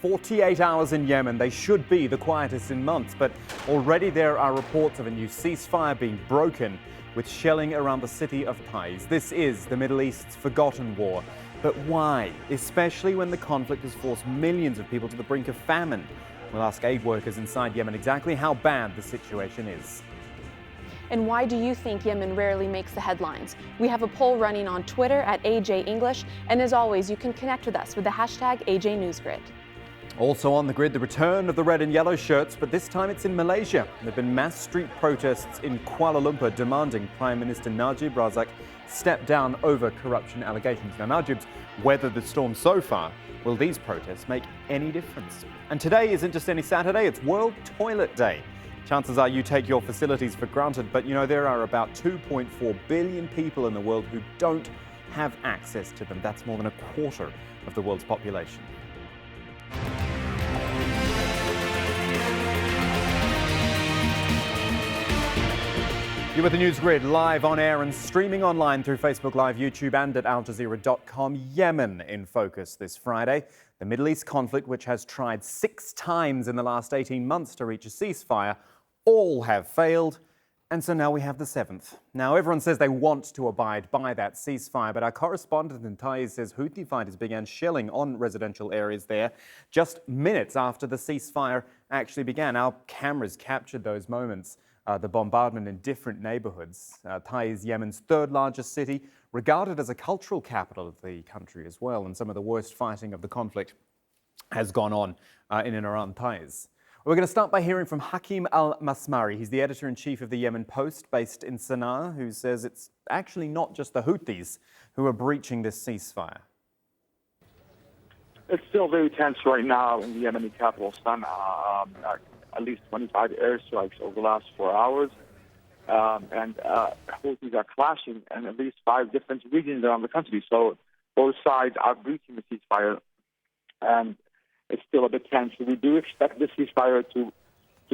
48 hours in Yemen. They should be the quietest in months, but already there are reports of a new ceasefire being broken with shelling around the city of Taiz. This is the Middle East's forgotten war. But why? Especially when the conflict has forced millions of people to the brink of famine. We'll ask aid workers inside Yemen exactly how bad the situation is. And why do you think Yemen rarely makes the headlines? We have a poll running on Twitter at AJ English, and as always, you can connect with us with the hashtag AJNewsGrid. Also on the grid, the return of the red and yellow shirts, but this time it's in Malaysia. There have been mass street protests in Kuala Lumpur demanding Prime Minister Najib Razak step down over corruption allegations. Now, Najib's weathered the storm so far. Will these protests make any difference? And today isn't just any Saturday, it's World Toilet Day. Chances are you take your facilities for granted, but you know there are about 2.4 billion people in the world who don't have access to them. That's more than a quarter of the world's population. You're with the NewsGrid, live on air and streaming online through Facebook Live, YouTube and at aljazeera.com. Yemen in focus this Friday. The Middle East conflict, which has tried 6 times in the last 18 months to reach a ceasefire, all have failed. And so now we have the 7th. Now, everyone says they want to abide by that ceasefire, but our correspondent in Taiz says Houthi fighters began shelling on residential areas there just minutes after the ceasefire actually began. Our cameras captured those moments. The bombardment in different neighborhoods. Taiz, Yemen's 3rd largest city, regarded as a cultural capital of the country as well, and some of the worst fighting of the conflict has gone on in and around Taiz. We're going to start by hearing from Hakim Al-Masmari. He's the editor-in-chief of the Yemen Post, based in Sana'a, who says it's actually not just the Houthis who are breaching this ceasefire. It's still very tense right now in the Yemeni capital, Sana'a. At least 25 airstrikes over the last 4 hours. Houthis are clashing in at least 5 different regions around the country. So both sides are breaching the ceasefire, and it's still a bit tense. We do expect the ceasefire to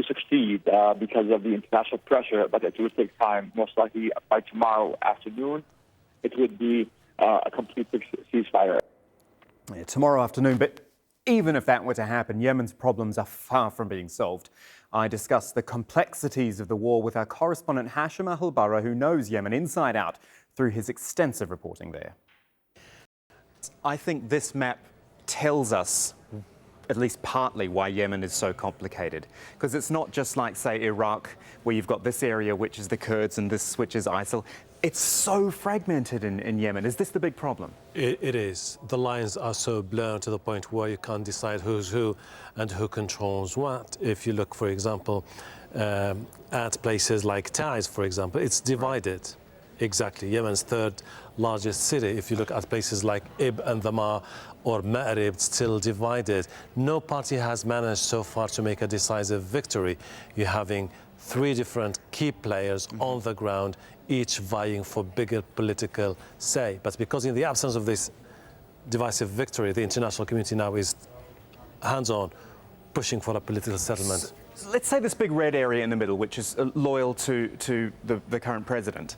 succeed because of the international pressure, but it will take time. Most likely by tomorrow afternoon, it would be a complete ceasefire. Yeah, tomorrow afternoon, but even if that were to happen, Yemen's problems are far from being solved. I discussed the complexities of the war with our correspondent Hashim Al-Barra, who knows Yemen inside out through his extensive reporting there. I think this map tells us at least partly why Yemen is so complicated. Because it's not just like, say, Iraq, where you've got this area which is the Kurds and this which is ISIL. It's so fragmented in Yemen. Is this the big problem? It is. The lines are so blurred to the point where you can't decide who's who and who controls what. If you look, for example, at places like Taiz, for example, it's divided. Exactly. Yemen's 3rd largest city. If you look at places like Ib and Dhamar or Ma'rib, it's still divided. No party has managed so far to make a decisive victory. You're having 3 different key players on the ground, each vying for bigger political say. But because in the absence of this divisive victory, the international community now is hands-on, pushing for a political settlement. So let's say this big red area in the middle, which is loyal to the current president.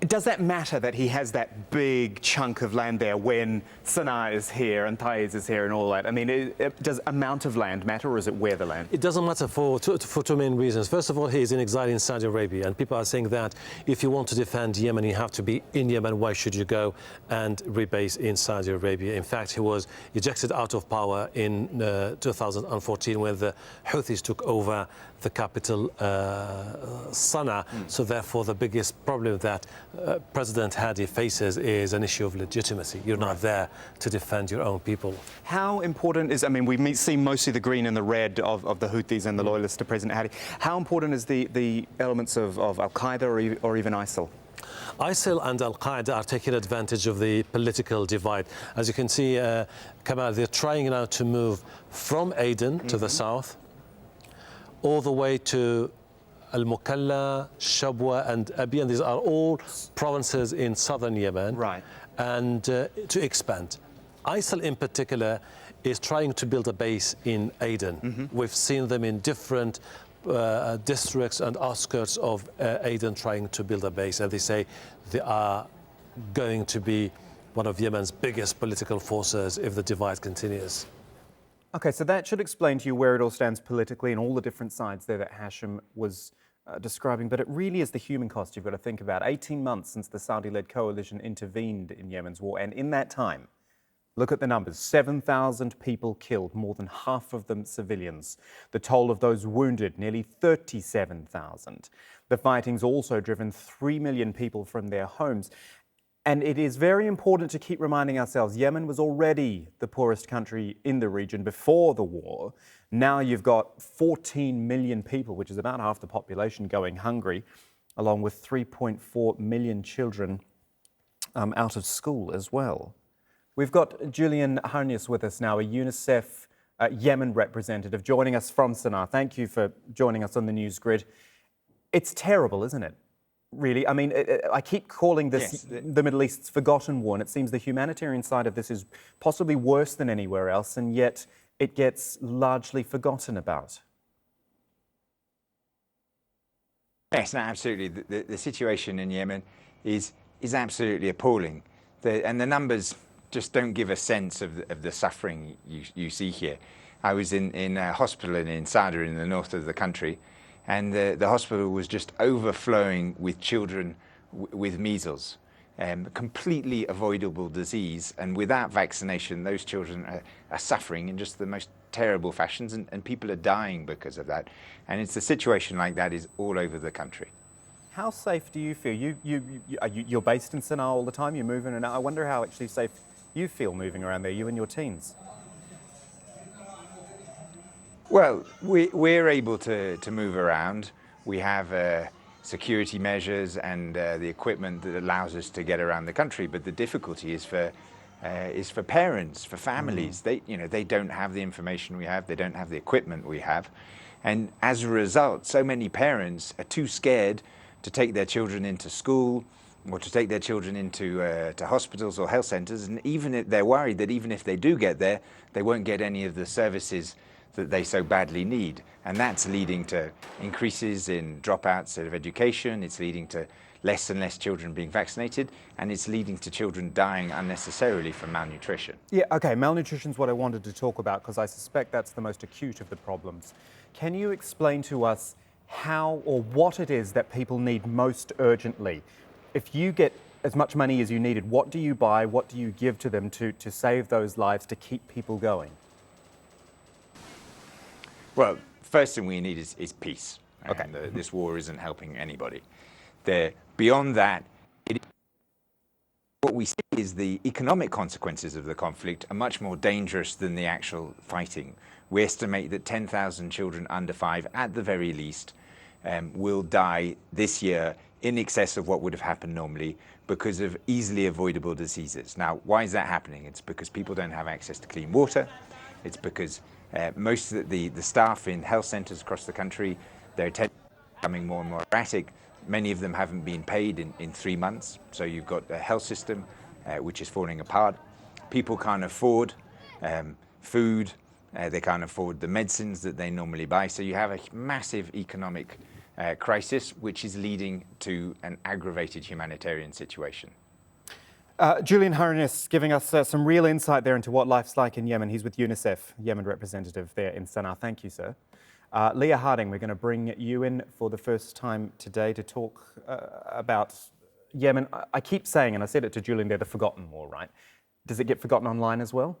Does that matter that he has that big chunk of land there when Sana'a is here and Taiz is here and all that? I mean, does amount of land matter, or is it where the land? It doesn't matter for 2 main reasons. First of all, he is in exile in Saudi Arabia, and people are saying that if you want to defend Yemen, you have to be in Yemen. Why should you go and rebase in Saudi Arabia? In fact, he was ejected out of power in 2014 when the Houthis took over the capital, Sana'a. So therefore, the biggest problem that President Hadi faces is an issue of legitimacy. You're not there to defend your own people. How important is, I mean, we see mostly the green and the red of the Houthis and the loyalists to President Hadi. How important is the elements of Al-Qaeda or even ISIL? ISIL and Al-Qaeda are taking advantage of the political divide. As you can see, Kamal, they're trying now to move from Aden to the south, all the way to Al-Mukalla, Shabwa and Abiyan. These are all provinces in southern Yemen. Right. And to expand. ISIL in particular is trying to build a base in Aden. We've seen them in different districts and outskirts of Aden trying to build a base, and they say they are going to be one of Yemen's biggest political forces if the divide continues. Okay, so that should explain to you where it all stands politically and all the different sides there that Hashim was describing, but it really is the human cost you've got to think about. 18 months since the Saudi-led coalition intervened in Yemen's war, and in that time, look at the numbers, 7,000 people killed, more than half of them civilians. The toll of those wounded, nearly 37,000. The fighting's also driven 3 million people from their homes. And it is very important to keep reminding ourselves, Yemen was already the poorest country in the region before the war. Now you've got 14 million people, which is about half the population, going hungry, along with 3.4 million children out of school as well. We've got Julian Harnias with us now, a UNICEF Yemen representative, joining us from Sana'a. Thank you for joining us on the NewsGrid. It's terrible, isn't it? Really, I mean, I keep calling this the Middle East's forgotten war, and it seems the humanitarian side of this is possibly worse than anywhere else, and yet it gets largely forgotten about. Yes, no, absolutely. The situation in Yemen is absolutely appalling, and the numbers just don't give a sense of the suffering you see here. I was in a hospital in Sada in the north of the country, and the hospital was just overflowing with children with measles, completely avoidable disease, and without vaccination those children are suffering in just the most terrible fashions, and people are dying because of that. And it's a situation like that is all over the country. How safe do you feel? You're based in Sana'a all the time, you move in and out. I wonder how actually safe you feel moving around there, you and your teens. Well, we're able to move around. We have security measures and the equipment that allows us to get around the country. But the difficulty is for parents, for families. They don't have the information we have. They don't have the equipment we have, and as a result, so many parents are too scared to take their children into school or to take their children into to hospitals or health centres. And even if they're worried that even if they do get there, they won't get any of the services that they so badly need. And that's leading to increases in dropouts out of education. It's leading to less and less children being vaccinated, and it's leading to children dying unnecessarily from malnutrition. Yeah, okay, malnutrition is what I wanted to talk about because I suspect that's the most acute of the problems. Can you explain to us how or what it is that people need most urgently? If you get as much money as you needed, what do you buy, what do you give to them to save those lives, to keep people going? Well, first thing we need is peace. Okay. And this war isn't helping anybody. Beyond that, what we see is the economic consequences of the conflict are much more dangerous than the actual fighting. We estimate that 10,000 children under 5, at the very least, will die this year in excess of what would have happened normally because of easily avoidable diseases. Now, why is that happening? It's because people don't have access to clean water. It's because most of the staff in health centres across the country, they're becoming more and more erratic. Many of them haven't been paid in 3 months. So you've got a health system which is falling apart. People can't afford food. They can't afford the medicines that they normally buy. So you have a massive economic crisis, which is leading to an aggravated humanitarian situation. Julian Harnias giving us some real insight there into what life's like in Yemen. He's with UNICEF, Yemen representative there in Sana'a. Thank you, sir. Leah Harding, we're going to bring you in for the first time today to talk about Yemen. I keep saying, and I said it to Julian, they're the forgotten war, right? Does it get forgotten online as well?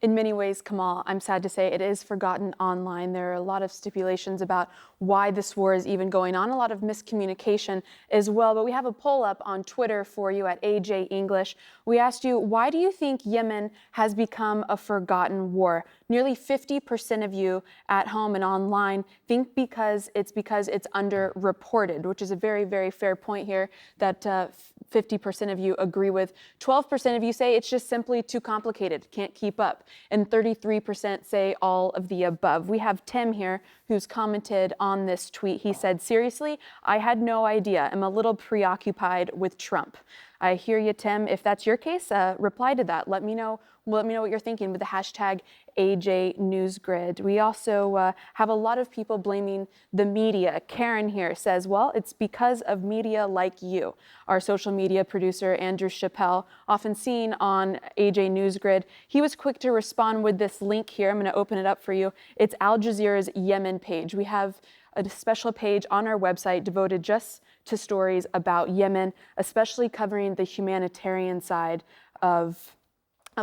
In many ways, Kamal, I'm sad to say it is forgotten online. There are a lot of stipulations about why this war is even going on, a lot of miscommunication as well. But we have a poll up on Twitter for you at AJ English. We asked you, why do you think Yemen has become a forgotten war? Nearly 50% of you at home and online think because it's underreported, which is a very, very fair point here that 50% of you agree with. 12% of you say it's just simply too complicated, can't keep up. And 33% say all of the above. We have Tim here who's commented on this tweet. He said, seriously, I had no idea. I'm a little preoccupied with Trump. I hear you, Tim. If that's your case, reply to that. Let me know Let me know what you're thinking with the hashtag AJNewsGrid. We also have a lot of people blaming the media. Karen here says, well, it's because of media like you. Our social media producer, Andrew Chappelle, often seen on AJNewsGrid, he was quick to respond with this link here. I'm going to open it up for you. It's Al Jazeera's Yemen page. We have a special page on our website devoted just to stories about Yemen, especially covering the humanitarian side of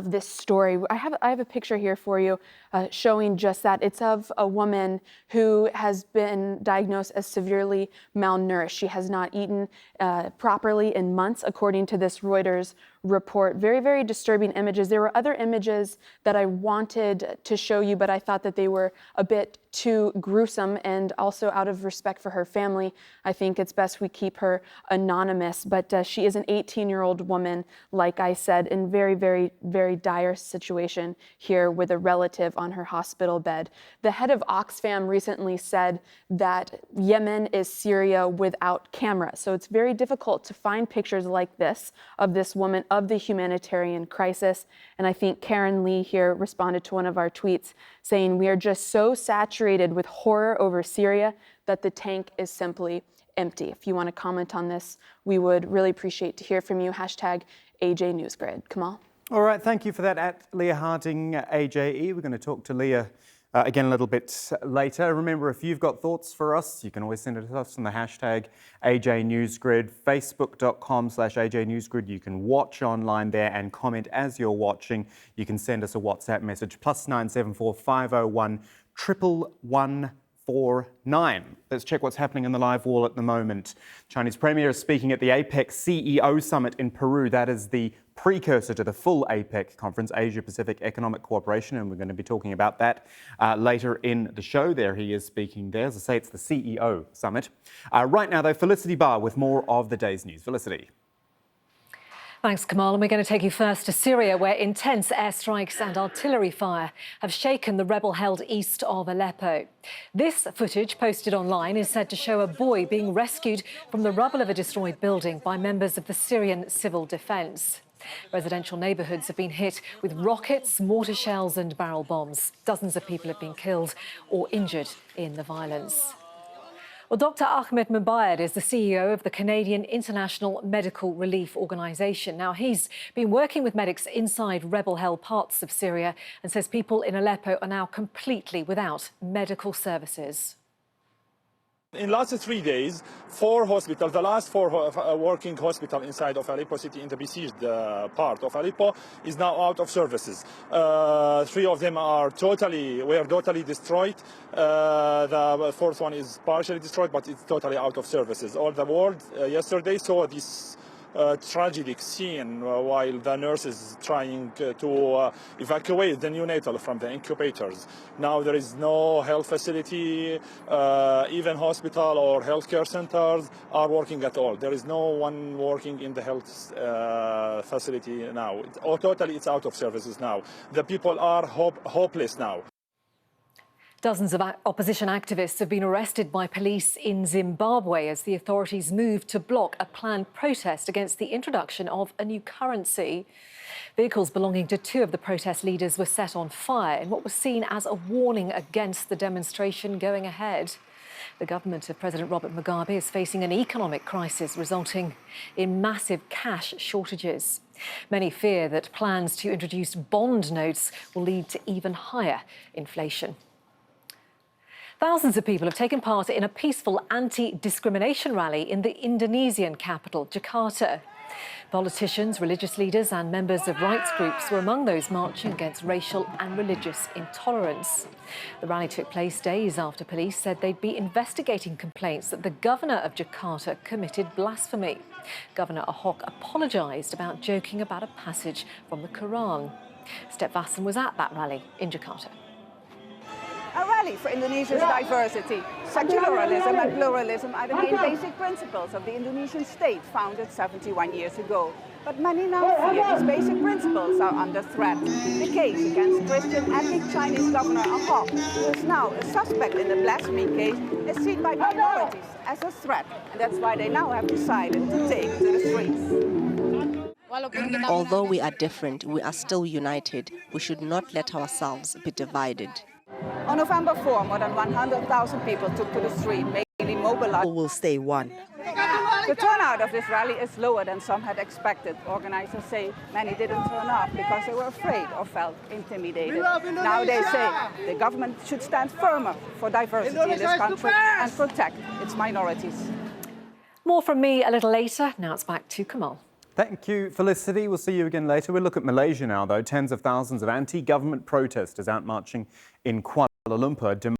this story. I have a picture here for you showing just that. It's of a woman who has been diagnosed as severely malnourished. She has not eaten properly in months, according to this Reuters report. Very, very disturbing images. There were other images that I wanted to show you, but I thought that they were a bit too gruesome, and also out of respect for her family, I think it's best we keep her anonymous. But she is an 18-year-old woman, like I said, in very, very, very dire situation here with a relative on her hospital bed. The head of Oxfam recently said that Yemen is Syria without camera. So it's very difficult to find pictures like this of this woman, of the humanitarian crisis. And I think Karen Lee here responded to one of our tweets saying, we are just so saturated with horror over Syria that the tank is simply empty. If you want to comment on this, we would really appreciate to hear from you. Hashtag AJNewsGrid. Kamal. All right, thank you for that at Leah Harding, AJE. We're going to talk to Leah again a little bit later. Remember, if you've got thoughts for us, you can always send it to us on the hashtag AJNewsGrid, facebook.com/AJNewsGrid. You can watch online there and comment as you're watching. You can send us a WhatsApp message, +974 501 11149. Let's check what's happening in the live wall at the moment. Chinese Premier is speaking at the APEC CEO Summit in Peru. That is the precursor to the full APEC conference, Asia-Pacific Economic Cooperation, and we're going to be talking about that later in the show. There he is speaking there. As I say, it's the CEO Summit. Right now, though, Felicity Barr with more of the day's news. Felicity. Thanks, Kamal. And we're going to take you first to Syria, where intense airstrikes and artillery fire have shaken the rebel-held east of Aleppo. This footage posted online is said to show a boy being rescued from the rubble of a destroyed building by members of the Syrian Civil Defence. Residential neighbourhoods have been hit with rockets, mortar shells and barrel bombs. Dozens of people have been killed or injured in the violence. Well, Dr. Ahmed Mubayad is the CEO of the Canadian International Medical Relief Organisation. Now, he's been working with medics inside rebel-held parts of Syria and says people in Aleppo are now completely without medical services. In the last 3 days, 4 hospitals, the last 4 working hospitals inside of Aleppo city in the besieged part of Aleppo is now out of services. 3 of them were totally destroyed. The 4th one is partially destroyed, but it's totally out of services. All the world yesterday saw this tragic scene while the nurses trying to evacuate the neonatal from the incubators. Now there is no health facility, even hospital or healthcare centers are working at all. There is no one working in the health facility now. Totally it's out of services now. The people are hopeless now. Dozens of opposition activists have been arrested by police in Zimbabwe as the authorities move to block a planned protest against the introduction of a new currency. Vehicles belonging to 2 of the protest leaders were set on fire in what was seen as a warning against the demonstration going ahead. The government of President Robert Mugabe is facing an economic crisis resulting in massive cash shortages. Many fear that plans to introduce bond notes will lead to even higher inflation. Thousands of people have taken part in a peaceful anti-discrimination rally in the Indonesian capital, Jakarta. Politicians, religious leaders and members of rights groups were among those marching against racial and religious intolerance. The rally took place days after police said they'd be investigating complaints that the governor of Jakarta committed blasphemy. Governor Ahok apologised about joking about a passage from the Quran. Step Vasson was at that rally in Jakarta. A rally for Indonesia's diversity. Secularism and pluralism are the main basic principles of the Indonesian state founded 71 years ago. But many now fear these basic principles are under threat. The case against Christian ethnic Chinese Governor Ahok, who is now a suspect in the blasphemy case, is seen by minorities as a threat. And that's why they now have decided to take to the streets. Although we are different, we are still united. We should not let ourselves be divided. On November 4, more than 100,000 people took to the street, mainly mobilized. We will stay one. The turnout of this rally is lower than some had expected. Organizers say many didn't turn up because they were afraid or felt intimidated. Now they say the government should stand firmer for diversity in this country and protect its minorities. More from me a little later. Now it's back to Kamal. Thank you, Felicity. We'll see you again later. We'll look at Malaysia now, though. Tens of thousands of anti-government protesters out marching in Kuala Lumpur.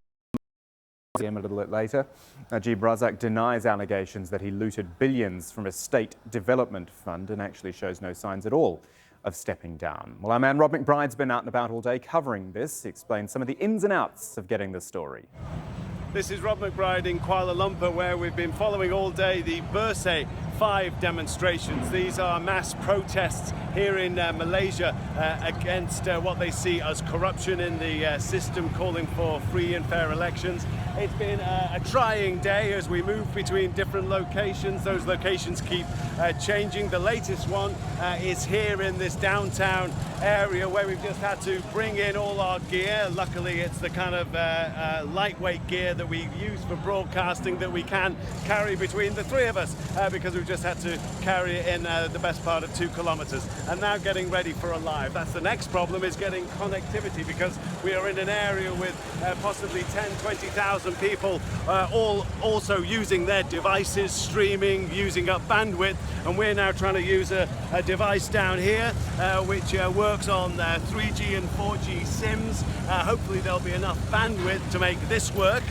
A little bit later, Najib Razak denies allegations that he looted billions from a state development fund and actually shows no signs at all of stepping down. Well, our man Rob McBride's been out and about all day covering this. He explains some of the ins and outs of getting the story. This is Rob McBride in Kuala Lumpur, where we've been following all day the Bersih 5 demonstrations. These are mass protests here in Malaysia against what they see as corruption in the system, calling for free and fair elections. It's been a trying day as we move between different locations. Those locations keep changing. The latest one is here in this downtown area where we've just had to bring in all our gear. Luckily, it's the kind of lightweight gear that we use for broadcasting that we can carry between the three of us because we've just had to carry it in the best part of 2 kilometers. And now getting ready for a live. That's the next problem, is getting connectivity, because we are in an area with possibly 10, 20,000 people all also using their devices, streaming, using up bandwidth, and we're now trying to use a device down here which works on 3G and 4G SIMs. Hopefully there'll be enough bandwidth to make this work.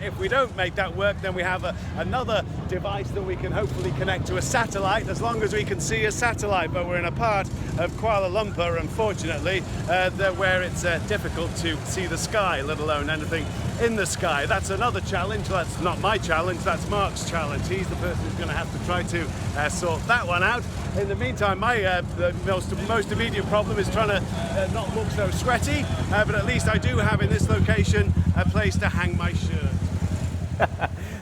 If we don't make that work, then we have another device that we can hopefully connect to a satellite, as long as we can see a satellite. But we're in a part of Kuala Lumpur, unfortunately, where it's difficult to see the sky, let alone anything in the sky. That's another challenge. That's not my challenge, that's Mark's challenge. He's the person who's going to have to try to sort that one out. In the meantime, my the most immediate problem is trying to not look so sweaty, but at least I do have in this location a place to hang my shirt.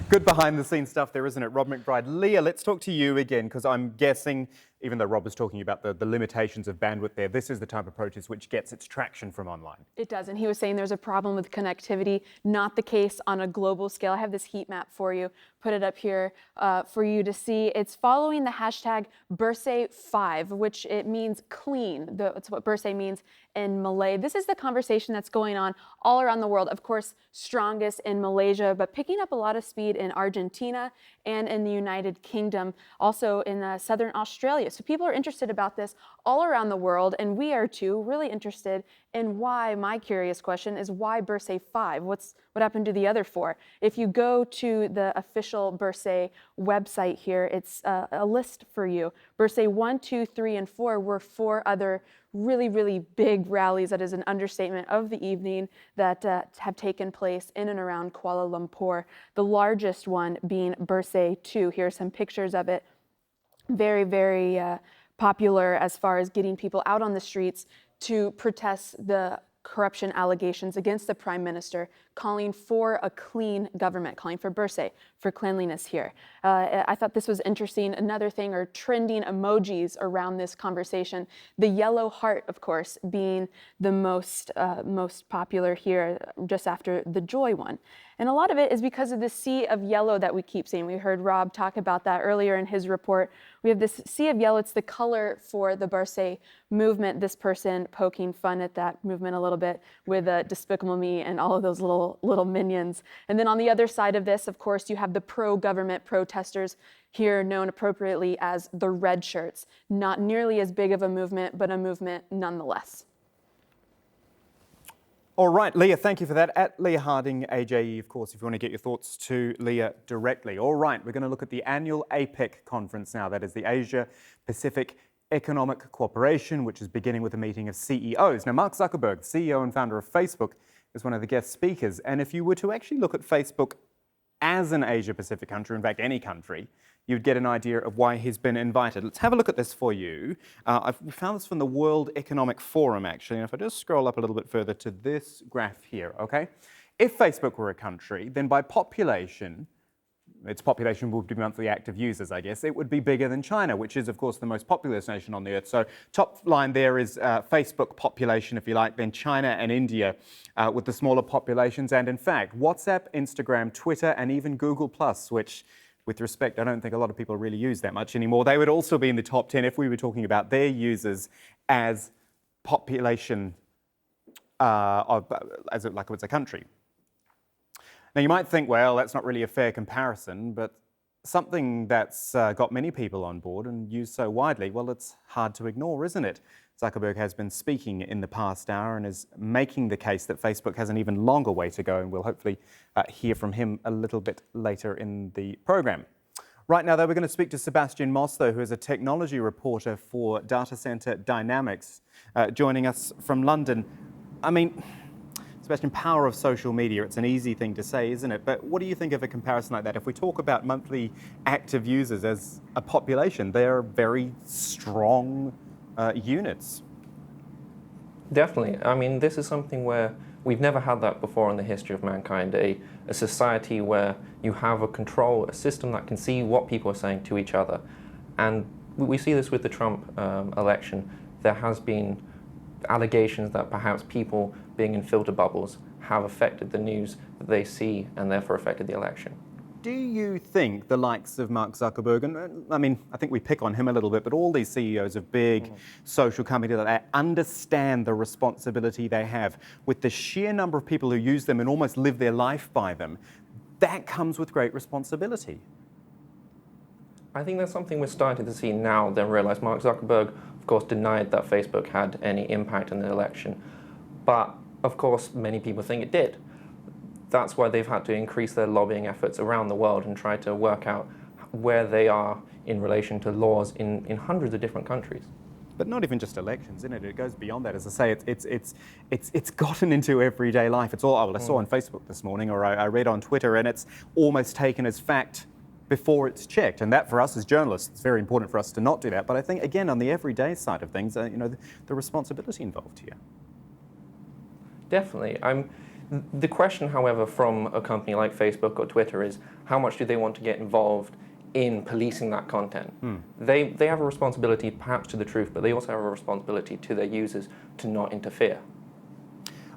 Good behind-the-scenes stuff there, isn't it, Rob McBride? Leah, let's talk to you again, because I'm guessing, even though Rob was talking about the limitations of bandwidth there, this is the type of protest which gets its traction from online. It does, and he was saying there's a problem with connectivity, not the case on a global scale. I have this heat map for you, put it up here for you to see. It's following the hashtag Bersih5, which it means clean. That's what Bersih means in Malay. This is the conversation that's going on all around the world. Of course, strongest in Malaysia, but picking up a lot of speed in Argentina and in the United Kingdom, also in southern Australia. So people are interested about this all around the world, and we are too, really interested in why. My curious question is, why Bersih 5? What happened to the other 4? If you go to the official Bersih website here, it's a list for you. Bersih 1, 2, 3, and 4 were 4 other really, really big rallies, that is an understatement, of the evening that have taken place in and around Kuala Lumpur. The largest one being Bersih 2. Here are some pictures of it. Very, very popular as far as getting people out on the streets to protest the corruption allegations against the Prime Minister, calling for a clean government, calling for Bersih, for cleanliness here. I thought this was interesting. Another thing are trending emojis around this conversation. The yellow heart, of course, being the most popular here, just after the joy one. And a lot of it is because of the sea of yellow that we keep seeing. We heard Rob talk about that earlier in his report. We have this sea of yellow. It's the color for the Bersih movement. This person poking fun at that movement a little bit with Despicable Me and all of those little minions. And then on the other side of this, of course, you have the pro-government protesters, here known appropriately as the red shirts. Not nearly as big of a movement, but a movement nonetheless. All right, Leah, thank you for that. At Leah Harding, AJE, of course, if you want to get your thoughts to Leah directly. All right, we're going to look at the annual APEC conference now. That is the Asia Pacific Economic Cooperation, which is beginning with a meeting of CEOs. Now, Mark Zuckerberg, CEO and founder of Facebook, is one of the guest speakers. And if you were to actually look at Facebook as an Asia Pacific country, in fact, any country, you'd get an idea of why he's been invited. Let's have a look at this for you. We found this from the World Economic Forum, actually. And if I just scroll up a little bit further to this graph here, okay? If Facebook were a country, then by population, its population would be monthly active users, I guess, it would be bigger than China, which is, of course, the most populous nation on the earth. So top line there is Facebook population, if you like, then China and India with the smaller populations. And in fact, WhatsApp, Instagram, Twitter, and even Google+, which, with respect, I don't think a lot of people really use that much anymore. They would also be in the top 10 if we were talking about their users as population as a country. Now, you might think, well, that's not really a fair comparison, but something that's got many people on board and used so widely, well, it's hard to ignore, isn't it? Zuckerberg has been speaking in the past hour and is making the case that Facebook has an even longer way to go, and we'll hopefully hear from him a little bit later in the program. Right now, though, we're going to speak to Sebastian Moss, though, who is a technology reporter for Data Center Dynamics, joining us from London. I mean, Sebastian, power of social media, it's an easy thing to say, isn't it? But what do you think of a comparison like that? If we talk about monthly active users as a population, they're very strong units. Definitely. I mean, this is something where we've never had that before in the history of mankind, a society where you have a system that can see what people are saying to each other. And we see this with the Trump election. There has been allegations that perhaps people being in filter bubbles have affected the news that they see and therefore affected the election. Do you think the likes of Mark Zuckerberg, and I mean, I think we pick on him a little bit, but all these CEOs of big social companies like that understand the responsibility they have with the sheer number of people who use them and almost live their life by them? That comes with great responsibility. I think that's something we're starting to see now, then realize Mark Zuckerberg, of course, denied that Facebook had any impact in the election. But, of course, many people think it did. That's why they've had to increase their lobbying efforts around the world and try to work out where they are in relation to laws in hundreds of different countries. But not even just elections, isn't it? It goes beyond that. As I say, it's gotten into everyday life. It's all, I saw on Facebook this morning, or I read on Twitter, and it's almost taken as fact before it's checked. And that, for us as journalists, it's very important for us to not do that. But I think, again, on the everyday side of things, the responsibility involved here. Definitely. The question, however, from a company like Facebook or Twitter is how much do they want to get involved in policing that content? They have a responsibility perhaps to the truth, but they also have a responsibility to their users to not interfere.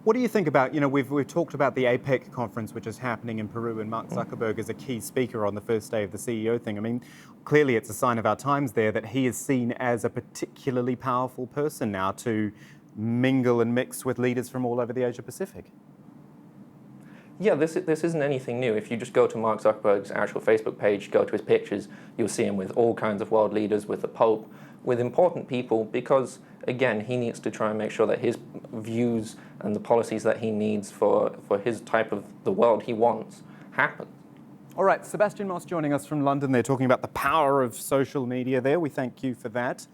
What do you think about, we've talked about the APEC conference, which is happening in Peru, and Mark Zuckerberg is a key speaker on the first day of the CEO thing. I mean, clearly it's a sign of our times there that he is seen as a particularly powerful person now to mingle and mix with leaders from all over the Asia Pacific. Yeah, this isn't anything new. If you just go to Mark Zuckerberg's actual Facebook page, go to his pictures, you'll see him with all kinds of world leaders, with the Pope, with important people, because, again, he needs to try and make sure that his views and the policies that he needs for his type of the world he wants happen. All right, Sebastian Moss joining us from London. They're talking about the power of social media there. We thank you for that.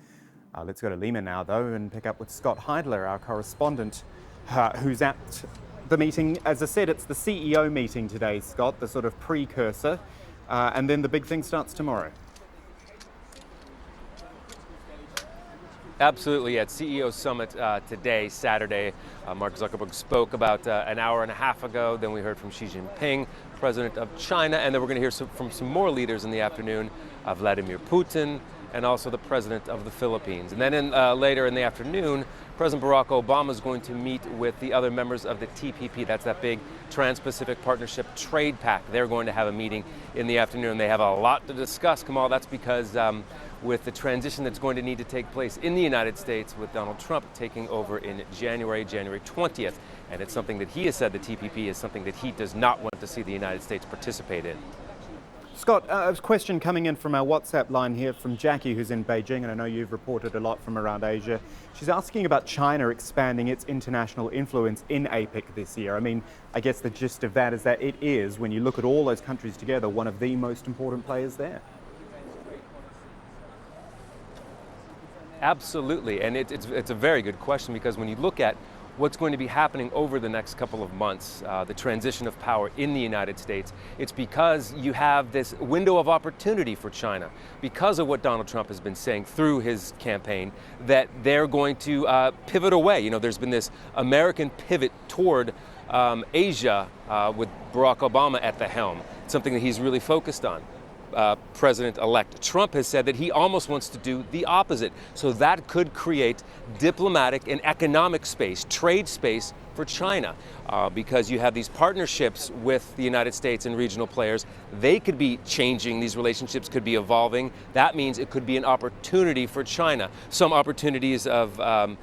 Let's go to Lima now, though, and pick up with Scott Heidler, our correspondent, who's at the meeting. As I said, it's the CEO meeting today, Scott, the sort of precursor, and then the big thing starts tomorrow. Absolutely, at CEO Summit today, Saturday, Mark Zuckerberg spoke about an hour and a half ago. Then we heard from Xi Jinping, president of China, and then we're going to hear from some more leaders in the afternoon, Vladimir Putin, and also the president of the Philippines. And then later in the afternoon, President Barack Obama is going to meet with the other members of the TPP. That's that big Trans-Pacific Partnership Trade Pact. They're going to have a meeting in the afternoon. They have a lot to discuss, Kamal. That's because with the transition that's going to need to take place in the United States with Donald Trump taking over in January 20th. And it's something that he has said the TPP is something that he does not want to see the United States participate in. Scott, a question coming in from our WhatsApp line here from Jackie, who's in Beijing, and I know you've reported a lot from around Asia. She's asking about China expanding its international influence in APEC this year. I mean, I guess the gist of that is that it is, when you look at all those countries together, one of the most important players there. Absolutely, and it's a very good question, because when you look at what's going to be happening over the next couple of months, the transition of power in the United States, it's because you have this window of opportunity for China, because of what Donald Trump has been saying through his campaign, that they're going to pivot away. You know, there's been this American pivot toward Asia with Barack Obama at the helm, something that he's really focused on. President-elect Trump has said that he almost wants to do the opposite. So that could create diplomatic and economic space, trade space for China, because you have these partnerships with the United States and regional players. They could be changing, these relationships could be evolving. That means it could be an opportunity for China. Some opportunities of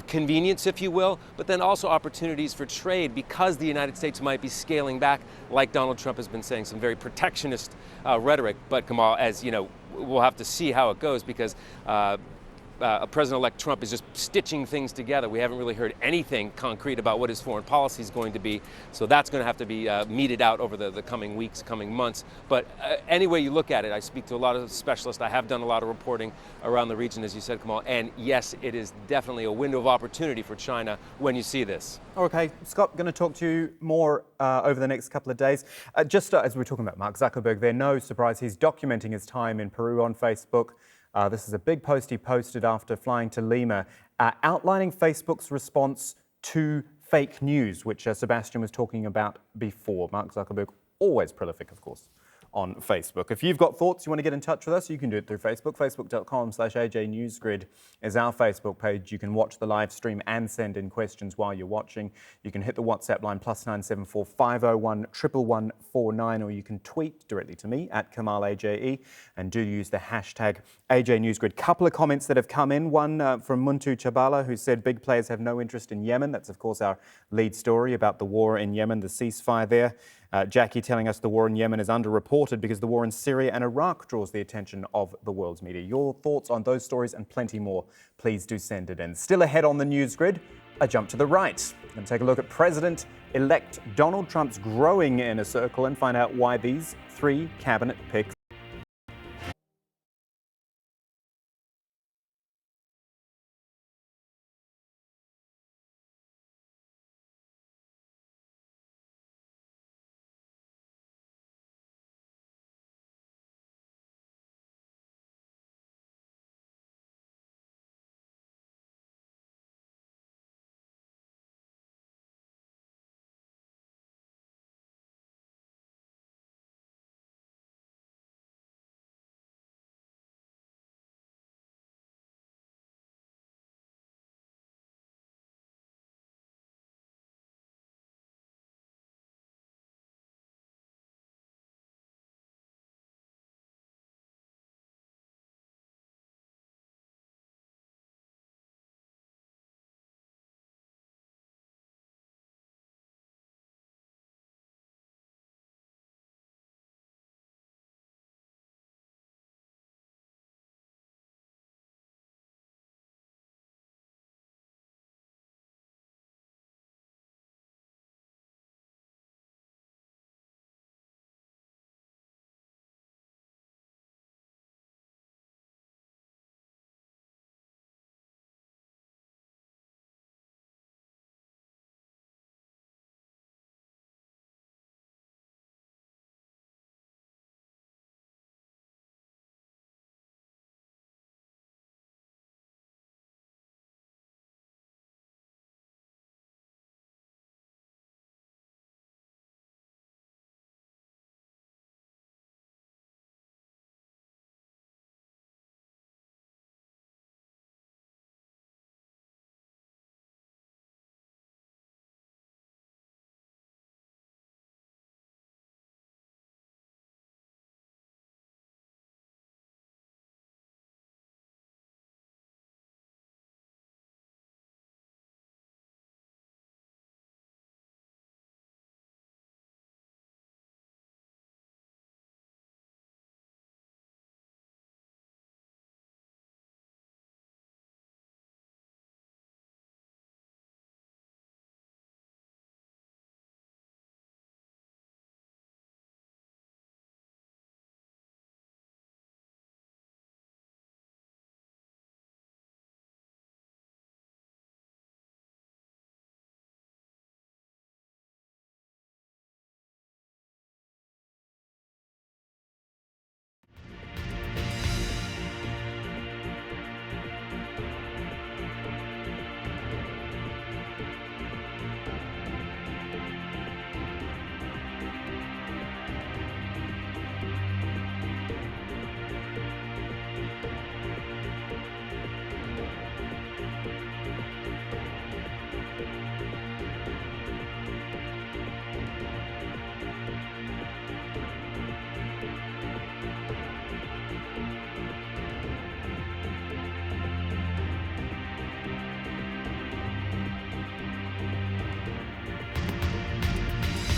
convenience, if you will, but then also opportunities for trade, because the United States might be scaling back, like Donald Trump has been saying, some very protectionist rhetoric. But Kamal, as you know, we'll have to see how it goes, because President-elect Trump is just stitching things together. We haven't really heard anything concrete about what his foreign policy is going to be. So that's going to have to be meted out over the coming weeks, coming months. But any way you look at it, I speak to a lot of specialists. I have done a lot of reporting around the region, as you said, Kamal. And yes, it is definitely a window of opportunity for China when you see this. Okay, Scott, going to talk to you more over the next couple of days. Just as we're talking about Mark Zuckerberg there, no surprise, he's documenting his time in Peru on Facebook. This is a big post he posted after flying to Lima, outlining Facebook's response to fake news, which Sebastian was talking about before. Mark Zuckerberg, always prolific, of course, on Facebook. If you've got thoughts, you want to get in touch with us, you can do it through Facebook. Facebook.com/AJNewsGrid is our Facebook page. You can watch the live stream and send in questions while you're watching. You can hit the WhatsApp line +974 501 11149, or you can tweet directly to me at KamalAJE, and do use the hashtag AJNewsGrid. Couple of comments that have come in. One from Muntu Chabala, who said big players have no interest in Yemen. That's, of course, our lead story about the war in Yemen, the ceasefire there. Jackie telling us the war in Yemen is underreported because the war in Syria and Iraq draws the attention of the world's media. Your thoughts on those stories and plenty more, please do send it in. Still ahead on the news grid, a jump to the right. And take a look at President-elect Donald Trump's growing inner circle and find out why these 3 cabinet picks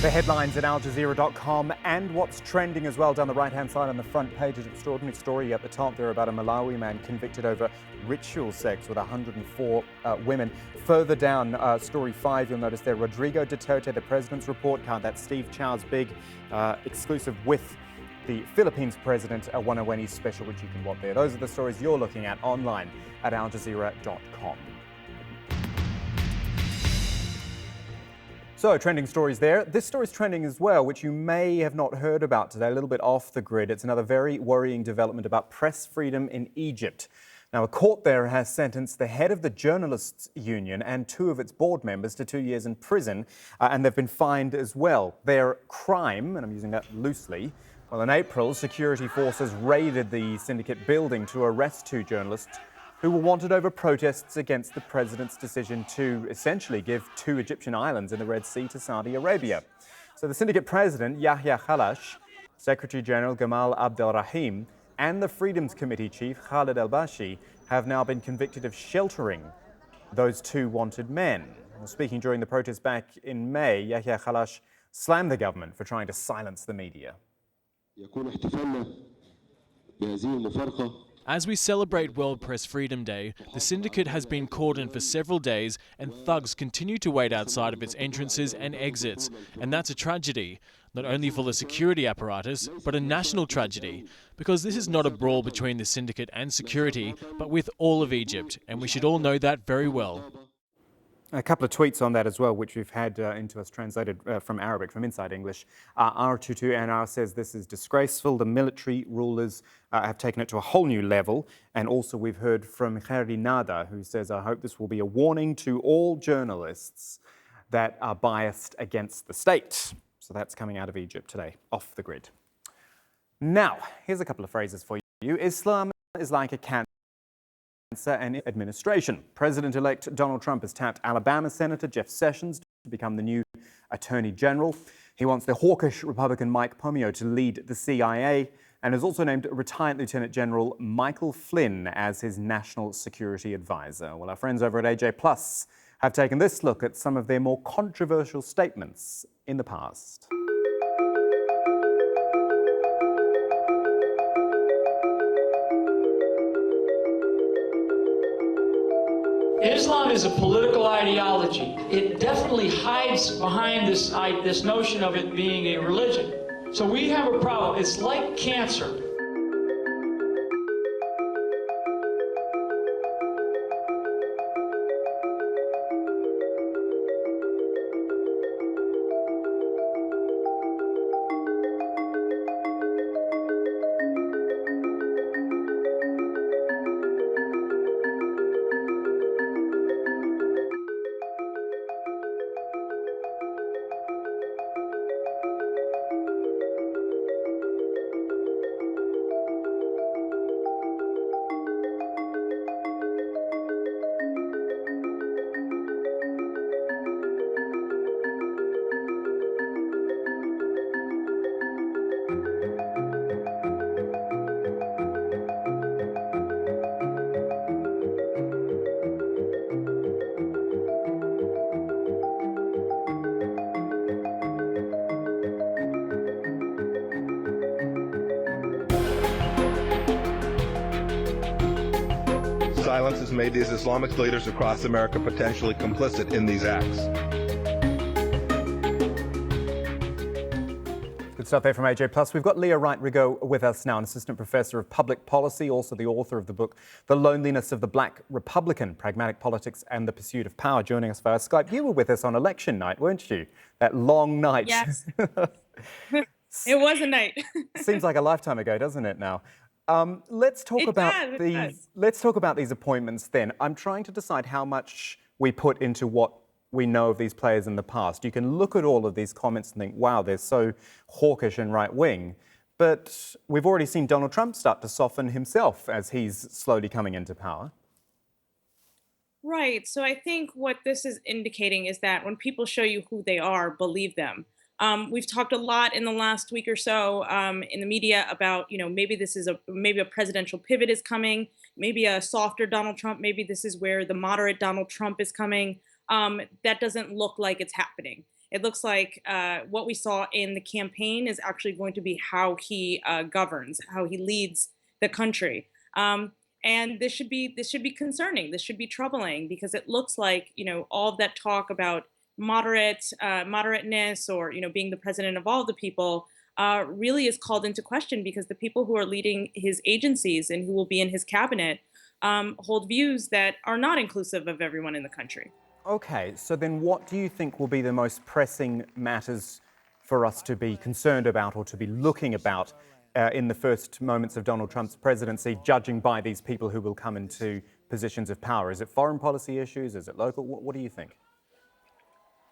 The headlines at aljazeera.com and what's trending as well down the right-hand side on the front page. An extraordinary story at the top there about a Malawi man convicted over ritual sex with 104 women. Further down, story 5, you'll notice there, Rodrigo Duterte, the president's report card. That's Steve Chow's big exclusive with the Philippines president, Wanaweni's special, which you can watch there. Those are the stories you're looking at online at aljazeera.com. So, trending stories there. This story's trending as well, which you may have not heard about today, a little bit off the grid. It's another very worrying development about press freedom in Egypt. Now, a court there has sentenced the head of the Journalists Union and 2 of its board members to 2 years in prison, and they've been fined as well. Their crime, and I'm using that loosely, well, in April, security forces raided the syndicate building to arrest 2 journalists who were wanted over protests against the president's decision to essentially give 2 Egyptian islands in the Red Sea to Saudi Arabia. So the syndicate president, Yahya Khalash, Secretary General Gamal Abdel Rahim, and the Freedoms Committee chief, Khalid al-Bashi, have now been convicted of sheltering those 2 wanted men. Well, speaking during the protest back in May, Yahya Khalash slammed the government for trying to silence the media. As we celebrate World Press Freedom Day, the syndicate has been cordoned for several days and thugs continue to wait outside of its entrances and exits. And that's a tragedy, not only for the security apparatus, but a national tragedy. Because this is not a brawl between the syndicate and security, but with all of Egypt, and we should all know that very well. A couple of tweets on that as well, which we've had into us translated from Arabic, from Inside English. R22NR says this is disgraceful. The military rulers have taken it to a whole new level. And also we've heard from Khairi Nada, who says, I hope this will be a warning to all journalists that are biased against the state. So that's coming out of Egypt today, off the grid. Now, here's a couple of phrases for you. Islam is like a cancer and administration. President-elect Donald Trump has tapped Alabama Senator Jeff Sessions to become the new Attorney General. He wants the hawkish Republican Mike Pompeo to lead the CIA and has also named retired Lieutenant General Michael Flynn as his national security advisor. Well, our friends over at AJ Plus have taken this look at some of their more controversial statements in the past. Islam is a political ideology. It definitely hides behind this notion of it being a religion. So we have a problem. It's like cancer. Silence has made these Islamic leaders across America potentially complicit in these acts. Good stuff there from AJ Plus. We've got Leah Wright-Rigo with us now, an assistant professor of public policy, also the author of the book The Loneliness of the Black Republican, Pragmatic Politics and the Pursuit of Power, joining us via Skype. You were with us on election night, weren't you? That long night. Yes. It was a night. Seems like a lifetime ago, doesn't it now? Let's talk about these appointments then. I'm trying to decide how much we put into what we know of these players in the past. You can look at all of these comments and think, wow, they're so hawkish and right-wing. But we've already seen Donald Trump start to soften himself as he's slowly coming into power. Right. So I think what this is indicating is that when people show you who they are, believe them. We've talked a lot in the last week or so in the media about, maybe this is maybe a presidential pivot is coming, maybe a softer Donald Trump, maybe this is where the moderate Donald Trump is coming. That doesn't look like it's happening. It looks like what we saw in the campaign is actually going to be how he governs, how he leads the country. And this should be concerning. This should be troubling because it looks like, all of that talk about moderateness or being the president of all the people really is called into question because the people who are leading his agencies and who will be in his cabinet hold views that are not inclusive of everyone in the country. Okay, so then what do you think will be the most pressing matters for us to be concerned about or to be looking about in the first moments of Donald Trump's presidency, judging by these people who will come into positions of power? Is it foreign policy issues? Is it local? What do you think?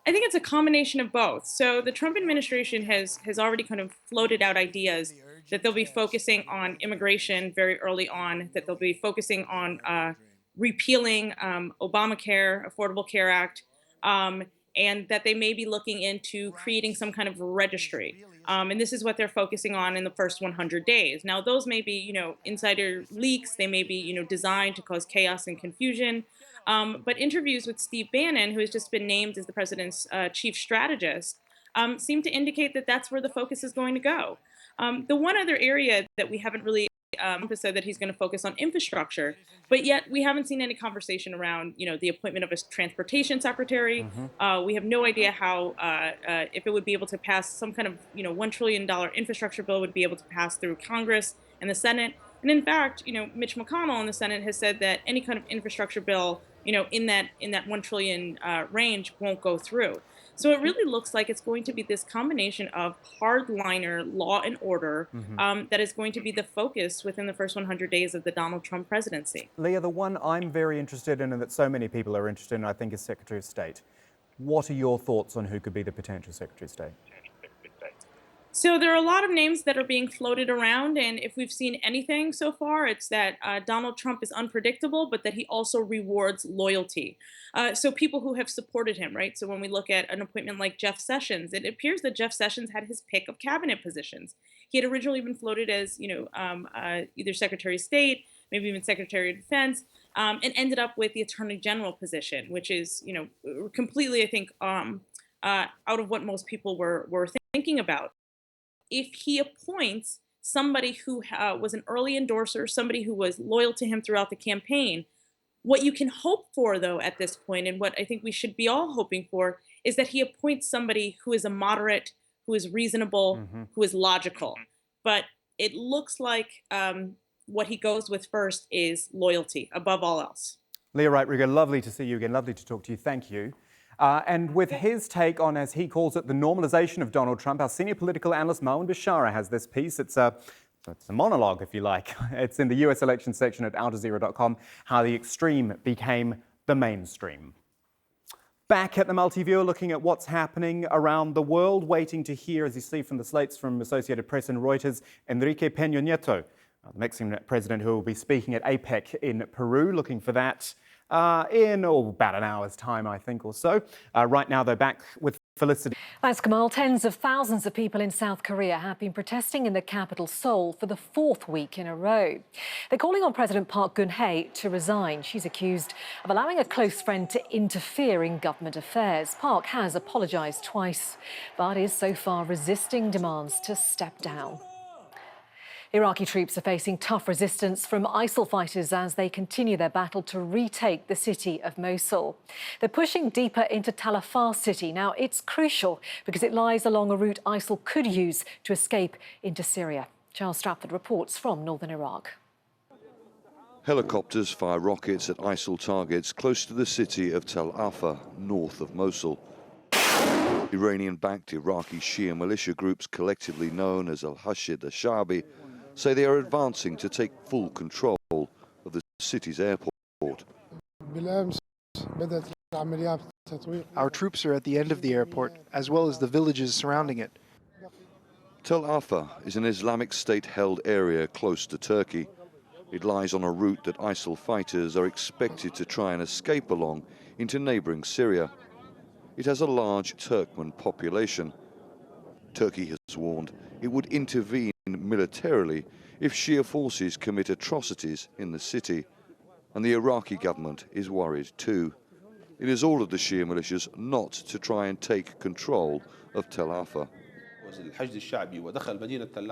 I think it's a combination of both. So the Trump administration has already kind of floated out ideas that they'll be focusing on immigration very early on, that they'll be focusing on repealing Obamacare, Affordable Care Act, and that they may be looking into creating some kind of registry. And this is what they're focusing on in the first 100 days. Now, those may be, insider leaks. They may be, designed to cause chaos and confusion. But interviews with Steve Bannon, who has just been named as the president's chief strategist, seem to indicate that that's where the focus is going to go. The one other area that we haven't really said that he's going to focus on infrastructure, but yet we haven't seen any conversation around, the appointment of a transportation secretary. We have no idea how, if it would be able to pass some kind of, $1 trillion infrastructure bill would be able to pass through Congress and the Senate. And in fact, Mitch McConnell in the Senate has said that any kind of infrastructure bill, in that 1 trillion range won't go through. So it really looks like it's going to be this combination of hardliner law and order that is going to be the focus within the first 100 days of the Donald Trump presidency. Leah, the one I'm very interested in and that so many people are interested in, I think, is Secretary of State. What are your thoughts on who could be the potential Secretary of State? So there are a lot of names that are being floated around, and if we've seen anything so far, it's that Donald Trump is unpredictable, but that he also rewards loyalty. So people who have supported him, right? So when we look at an appointment like Jeff Sessions, it appears that Jeff Sessions had his pick of cabinet positions. He had originally been floated as, either Secretary of State, maybe even Secretary of Defense, and ended up with the Attorney General position, which is, completely, I think, out of what most people were thinking about. If he appoints somebody who was an early endorser, somebody who was loyal to him throughout the campaign, what you can hope for, though, at this point, and what I think we should be all hoping for, is that he appoints somebody who is a moderate, who is reasonable, who is logical. But it looks like what he goes with first is loyalty, above all else. Leah Wright-Ruger, lovely to see you again. Lovely to talk to you. Thank you. And with his take on, as he calls it, the normalization of Donald Trump, our senior political analyst Marwan Bashara has this piece. It's a monologue, if you like. It's in the US election section at AlJazeera.com, how the extreme became the mainstream. Back at the multi-viewer, looking at what's happening around the world, waiting to hear, as you see from the slates from Associated Press and Reuters, Enrique Peña Nieto, the Mexican president who will be speaking at APEC in Peru, looking for that in about an hour's time, I think, or so. Right now, they're back with Felicity. Thanks, Kamal. Tens of thousands of people in South Korea have been protesting in the capital, Seoul, for the fourth week in a row. They're calling on President Park Geun-hye to resign. She's accused of allowing a close friend to interfere in government affairs. Park has apologised twice, but is so far resisting demands to step down. Iraqi troops are facing tough resistance from ISIL fighters as they continue their battle to retake the city of Mosul. They're pushing deeper into Tal Afar city. Now, it's crucial because it lies along a route ISIL could use to escape into Syria. Charles Stratford reports from northern Iraq. Helicopters fire rockets at ISIL targets close to the city of Tal Afar, north of Mosul. Iranian-backed Iraqi Shia militia groups, collectively known as Al-Hashid al-Sha'bi, say they are advancing to take full control of the city's airport. Our troops are at the end of the airport, as well as the villages surrounding it. Tal Afar is an Islamic State-held area close to Turkey. It lies on a route that ISIL fighters are expected to try and escape along into neighbouring Syria. It has a large Turkmen population. Turkey has warned it would intervene militarily if Shia forces commit atrocities in the city, and the Iraqi government is worried too. It is ordered the Shia militias not to try and take control of Tel Afar.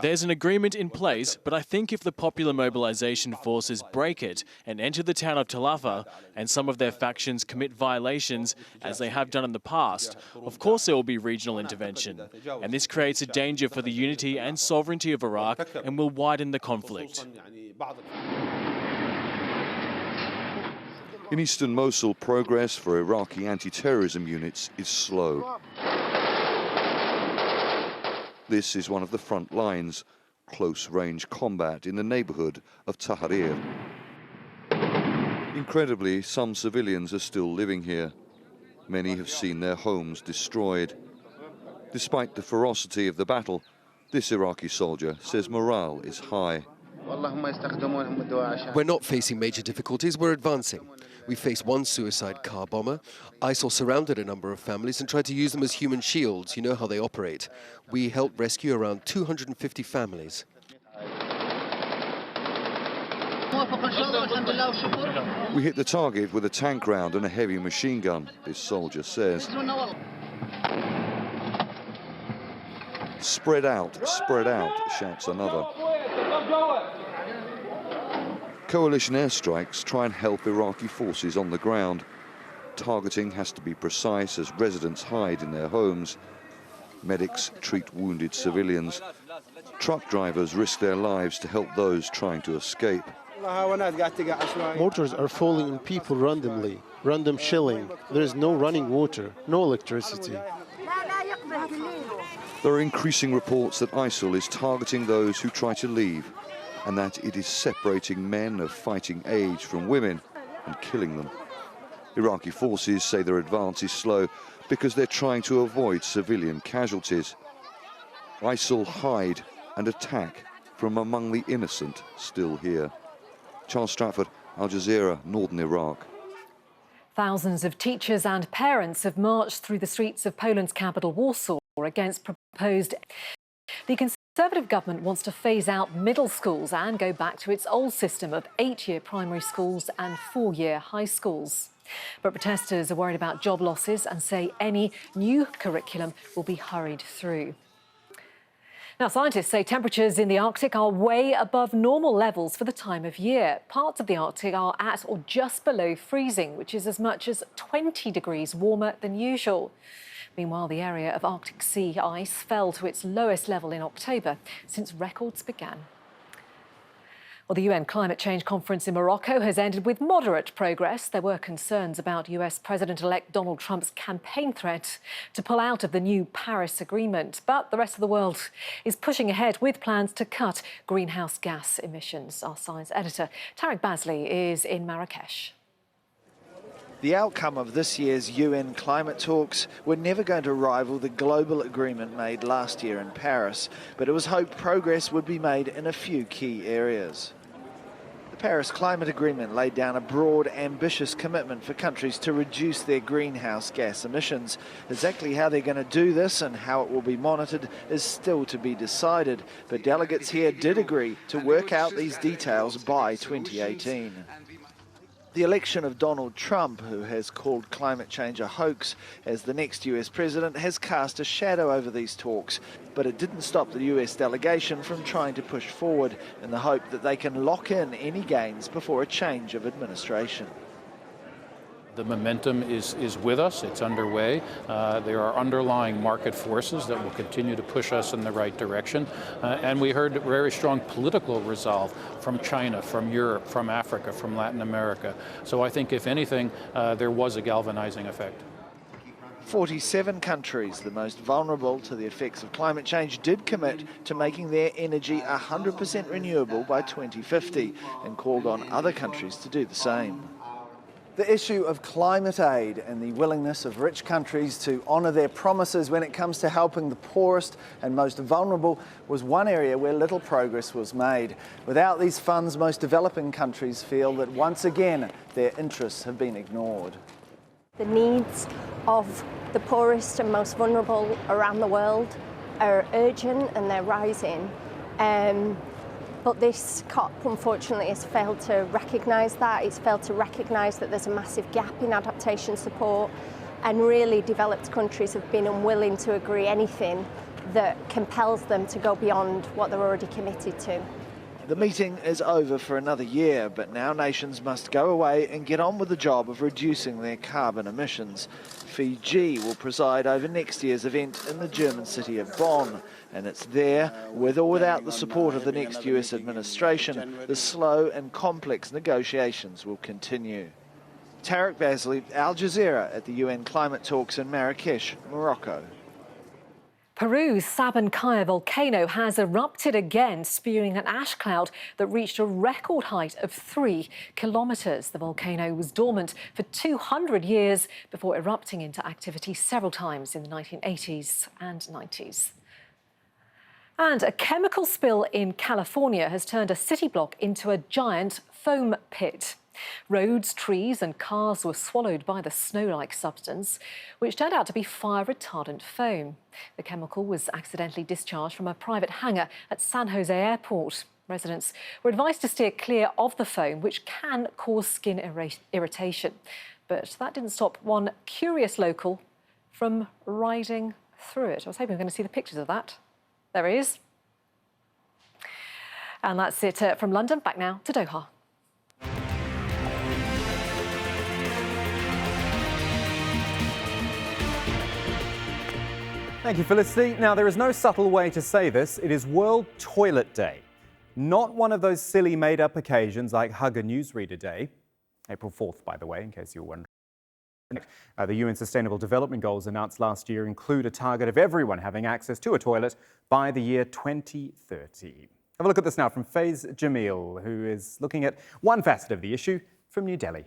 There's an agreement in place, but I think if the popular mobilization forces break it and enter the town of Tel Afar, and some of their factions commit violations, as they have done in the past, of course there will be regional intervention. And this creates a danger for the unity and sovereignty of Iraq and will widen the conflict. In eastern Mosul, progress for Iraqi anti-terrorism units is slow. This is one of the front lines, close-range combat in the neighborhood of Tahrir. Incredibly, some civilians are still living here. Many have seen their homes destroyed. Despite the ferocity of the battle, this Iraqi soldier says morale is high. We're not facing major difficulties, we're advancing. We faced one suicide car bomber. ISIL surrounded a number of families and tried to use them as human shields. You know how they operate. We helped rescue around 250 families. We hit the target with a tank round and a heavy machine gun, this soldier says. Spread out, shouts another. Coalition airstrikes try and help Iraqi forces on the ground. Targeting has to be precise as residents hide in their homes. Medics treat wounded civilians. Truck drivers risk their lives to help those trying to escape. Mortars are falling on people randomly, random shelling. There is no running water, no electricity. There are increasing reports that ISIL is targeting those who try to leave, and that it is separating men of fighting age from women and killing them. Iraqi forces say their advance is slow because they're trying to avoid civilian casualties. ISIL hide and attack from among the innocent still here. Charles Stratford, Al Jazeera, Northern Iraq. Thousands of teachers and parents have marched through the streets of Poland's capital, Warsaw, against proposed... The Conservative government wants to phase out middle schools and go back to its old system of 8-year primary schools and 4-year high schools. But protesters are worried about job losses and say any new curriculum will be hurried through. Now, scientists say temperatures in the Arctic are way above normal levels for the time of year. Parts of the Arctic are at or just below freezing, which is as much as 20 degrees warmer than usual. Meanwhile, the area of Arctic sea ice fell to its lowest level in October since records began. Well, the UN Climate Change Conference in Morocco has ended with moderate progress. There were concerns about US President-elect Donald Trump's campaign threat to pull out of the new Paris Agreement. But the rest of the world is pushing ahead with plans to cut greenhouse gas emissions. Our science editor, Tarek Bazley, is in Marrakesh. The outcome of this year's UN climate talks were never going to rival the global agreement made last year in Paris, but it was hoped progress would be made in a few key areas. The Paris Climate Agreement laid down a broad, ambitious commitment for countries to reduce their greenhouse gas emissions. Exactly how they're going to do this and how it will be monitored is still to be decided, but delegates here did agree to work out these details by 2018. The election of Donald Trump, who has called climate change a hoax, as the next US president, has cast a shadow over these talks. But it didn't stop the US delegation from trying to push forward in the hope that they can lock in any gains before a change of administration. The momentum is with us, it's underway. There are underlying market forces that will continue to push us in the right direction. And we heard very strong political resolve from China, from Europe, from Africa, from Latin America. So I think, if anything, there was a galvanizing effect. 47 countries, the most vulnerable to the effects of climate change, did commit to making their energy 100% renewable by 2050 and called on other countries to do the same. The issue of climate aid and the willingness of rich countries to honour their promises when it comes to helping the poorest and most vulnerable was one area where little progress was made. Without these funds, most developing countries feel that once again their interests have been ignored. The needs of the poorest and most vulnerable around the world are urgent and they're rising. But this COP, unfortunately, has failed to recognise that. It's failed to recognise that there's a massive gap in adaptation support, and really developed countries have been unwilling to agree anything that compels them to go beyond what they're already committed to. The meeting is over for another year, but now nations must go away and get on with the job of reducing their carbon emissions. Fiji will preside over next year's event in the German city of Bonn, and it's there, with or without the support of the next US administration, the slow and complex negotiations will continue. Tarek Bazley, Al Jazeera at the UN climate talks in Marrakesh, Morocco. Peru's Sabancaya volcano has erupted again, spewing an ash cloud that reached a record height of 3 kilometres. The volcano was dormant for 200 years before erupting into activity several times in the 1980s and 90s. And a chemical spill in California has turned a city block into a giant foam pit. Roads, trees and cars were swallowed by the snow-like substance, which turned out to be fire-retardant foam. The chemical was accidentally discharged from a private hangar at San Jose Airport. Residents were advised to steer clear of the foam, which can cause skin irritation. But that didn't stop one curious local from riding through it. I was hoping we were going to see the pictures of that. There he is. And that's it from London. Back now to Doha. Thank you, Felicity. Now, there is no subtle way to say this. It is World Toilet Day. Not one of those silly made-up occasions like Hug a Newsreader Day. April 4th, by the way, in case you're wondering. The UN Sustainable Development Goals announced last year include a target of everyone having access to a toilet by the year 2030. Have a look at this now from Faiz Jamil, who is looking at one facet of the issue from New Delhi.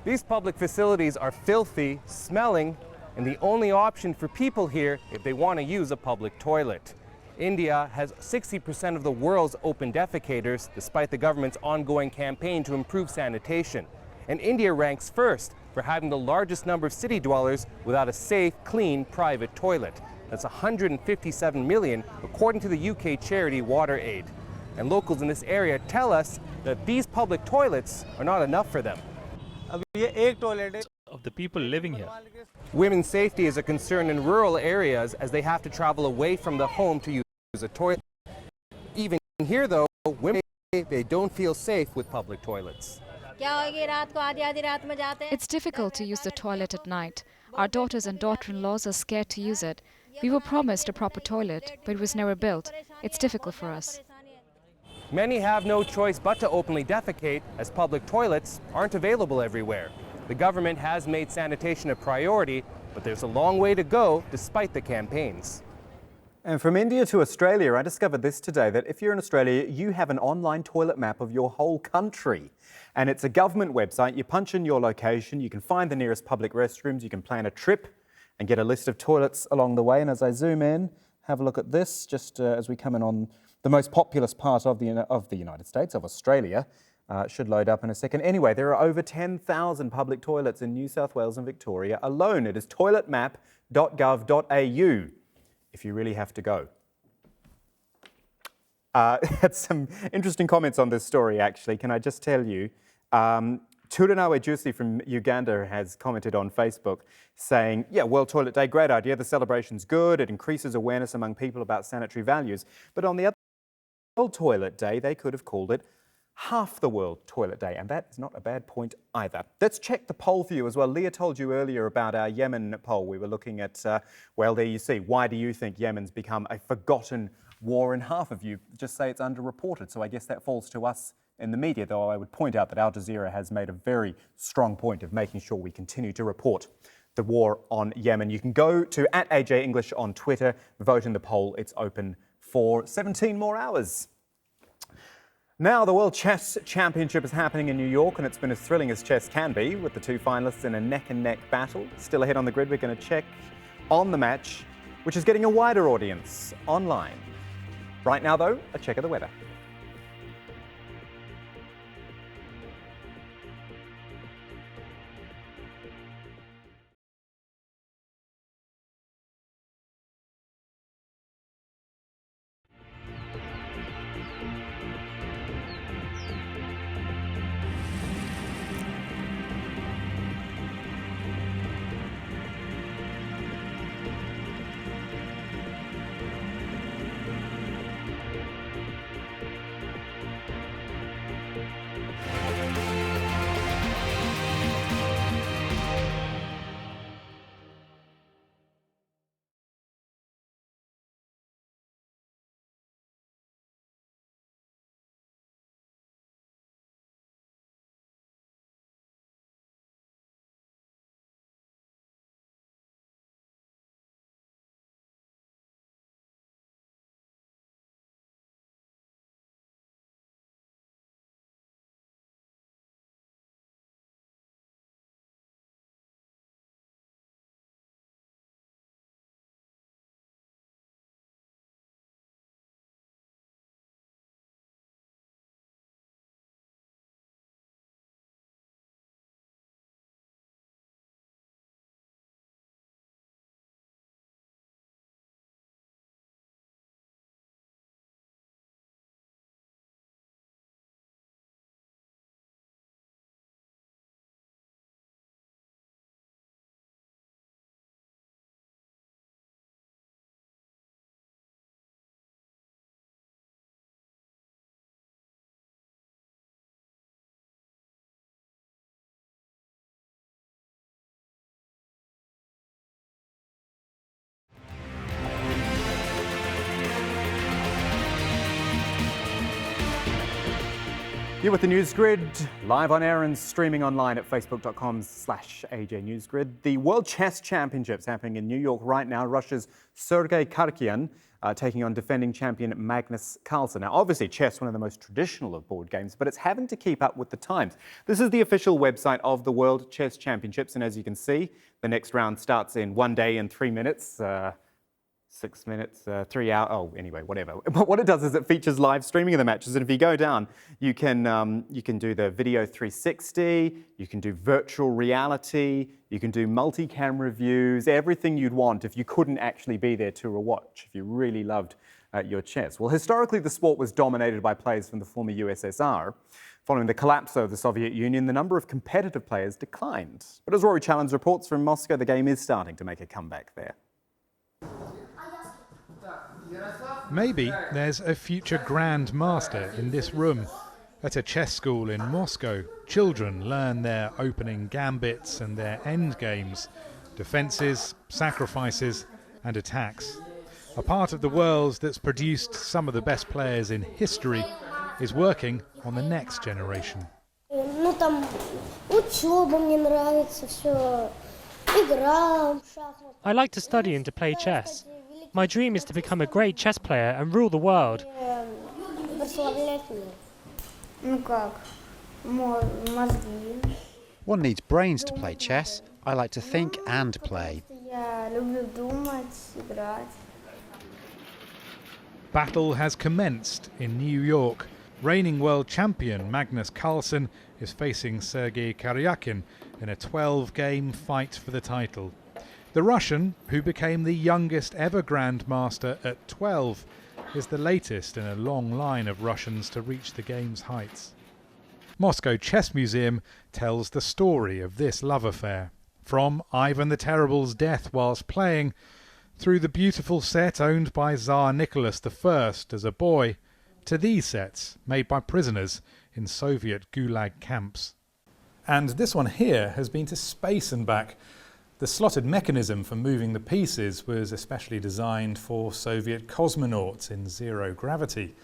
These public facilities are filthy, smelling, and the only option for people here if they want to use a public toilet. India has 60% of the world's open defecators, despite the government's ongoing campaign to improve sanitation. And India ranks first for having the largest number of city dwellers without a safe, clean, private toilet. That's 157 million, according to the UK charity WaterAid. And locals in this area tell us that these public toilets are not enough for them. Of the people living here. Women's safety is a concern in rural areas as they have to travel away from the home to use a toilet. Even here, though, women they don't feel safe with public toilets. It's difficult to use the toilet at night. Our daughters and daughter-in-laws are scared to use it. We were promised a proper toilet, but it was never built. It's difficult for us. Many have no choice but to openly defecate, as public toilets aren't available everywhere. The government has made sanitation a priority, but there's a long way to go despite the campaigns. And from India to Australia, I discovered this today, that if you're in Australia, you have an online toilet map of your whole country. And it's a government website. You punch in your location, you can find the nearest public restrooms, you can plan a trip and get a list of toilets along the way. And as I zoom in, have a look at this, just as we come in on the most populous part of the United States, of Australia. Should load up in a second. Anyway, there are over 10,000 public toilets in New South Wales and Victoria alone. It is toiletmap.gov.au if you really have to go. Had some interesting comments on this story, actually. Can I just tell you? Turanawe Juicy from Uganda has commented on Facebook saying, yeah, World Toilet Day, great idea. The celebration's good. It increases awareness among people about sanitary values. But on the other World Toilet Day, they could have called it half the World Toilet Day, and that is not a bad point either. Let's check the poll for you as well. Leah told you earlier about our Yemen poll. We were looking at, well, there you see, why do you think Yemen's become a forgotten war? And half of you just say it's underreported, so I guess that falls to us in the media, though I would point out that Al Jazeera has made a very strong point of making sure we continue to report the war on Yemen. You can go to @AJ English on Twitter, vote in the poll. It's open for 17 more hours. Now, the World Chess Championship is happening in New York, and it's been as thrilling as chess can be, with the two finalists in a neck-and-neck battle. Still ahead on the grid, we're going to check on the match, which is getting a wider audience online. Right now, though, a check of the weather. You're with the NewsGrid, live on air and streaming online at facebook.com/AJ NewsGrid. The World Chess Championships happening in New York right now. Russia's Sergei Karjakin taking on defending champion Magnus Carlsen. Now, obviously, chess, one of the most traditional of board games, but it's having to keep up with the times. This is the official website of the World Chess Championships, and as you can see, the next round starts in 1 day and 3 minutes. 6 minutes, 3 hours, oh, anyway, whatever. But what it does is it features live streaming of the matches, and if you go down, you can do the video 360, you can do virtual reality, you can do multi-camera views, everything you'd want if you couldn't actually be there to watch, if you really loved your chess. Well, historically, the sport was dominated by players from the former USSR. Following the collapse of the Soviet Union, the number of competitive players declined. But as Rory Challen's reports from Moscow, the game is starting to make a comeback there. Maybe there's a future Grand Master in this room. At a chess school in Moscow, children learn their opening gambits and their end games, defences, sacrifices and attacks. A part of the world that's produced some of the best players in history is working on the next generation. I like to study and to play chess. My dream is to become a great chess player and rule the world. One needs brains to play chess. I like to think and play. Battle has commenced in New York. Reigning world champion Magnus Carlsen is facing Sergei Karjakin in a 12-game fight for the title. The Russian, who became the youngest ever Grand Master at 12, is the latest in a long line of Russians to reach the game's heights. Moscow Chess Museum tells the story of this love affair, from Ivan the Terrible's death whilst playing, through the beautiful set owned by Tsar Nicholas I as a boy, to these sets made by prisoners in Soviet Gulag camps. And this one here has been to space and back. The slotted mechanism for moving the pieces was especially designed for Soviet cosmonauts in zero gravity.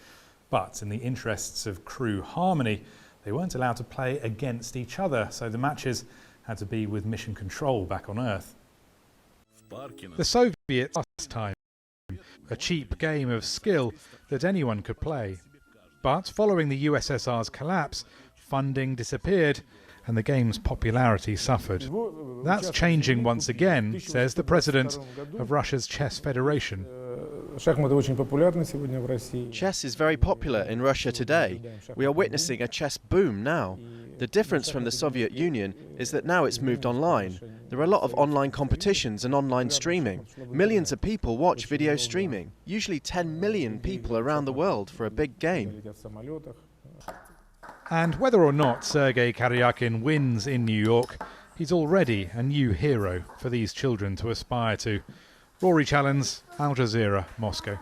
But in the interests of crew harmony, they weren't allowed to play against each other, so the matches had to be with mission control back on Earth. The Soviet pastime, a cheap game of skill that anyone could play. But following the USSR's collapse, funding disappeared, and the game's popularity suffered. That's changing once again, says the president of Russia's Chess Federation. Chess is very popular in Russia today. We are witnessing a chess boom now. The difference from the Soviet Union is that now it's moved online. There are a lot of online competitions and online streaming. Millions of people watch video streaming, usually 10 million people around the world for a big game. And whether or not Sergei Karjakin wins in New York, he's already a new hero for these children to aspire to. Rory Challen's, Al Jazeera, Moscow.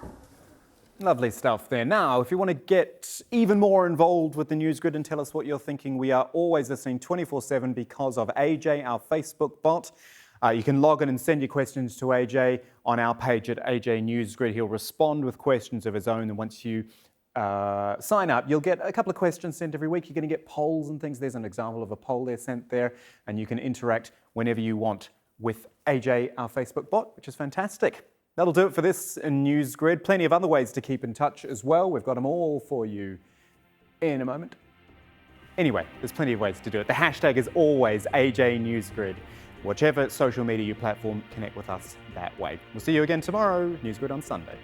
Lovely stuff there. Now, if you want to get even more involved with the NewsGrid and tell us what you're thinking, we are always listening 24/7 because of AJ, our Facebook bot. You can log in and send your questions to AJ on our page at AJ NewsGrid. He'll respond with questions of his own, and once you sign up, you'll get a couple of questions sent every week. You're going to get polls and things. There's an example of a poll there sent there, and you can interact whenever you want with AJ, our Facebook bot, which is fantastic. That'll do it for this NewsGrid. Plenty of other ways to keep in touch as well. We've got them all for you in a moment. Anyway, there's plenty of ways to do it. The hashtag is always AJ NewsGrid. Whichever social media you platform, connect with us that way. We'll see you again tomorrow. NewsGrid on Sunday.